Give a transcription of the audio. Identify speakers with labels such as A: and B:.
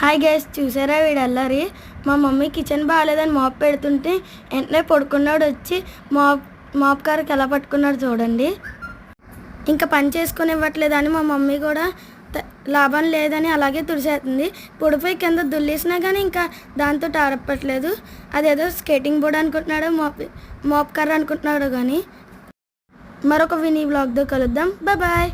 A: Hi guys, చూసారా వీడు అల్లరి? మా మమ్మీ కిచెన్ బాగాలేదని మాప్ పెడుతుంటే వెంటనే పడుకున్నాడు వచ్చి మాప్ కారుకి ఎలా పట్టుకున్నాడు చూడండి. ఇంకా పని చేసుకుని ఇవ్వట్లేదని మా మమ్మీ కూడా లాభం లేదని అలాగే తుడిసేస్తుంది. పొడిపోయి కింద దుల్లేసినా కానీ ఇంకా దాంతో ఆరప్పట్లేదు. అదేదో స్కేటింగ్ బోర్డ్ అనుకుంటున్నాడు, మాప్ కార్ అనుకుంటున్నాడు. కానీ మరొక వినీ వ్లాగ్తో కలుద్దాం. బాయ్.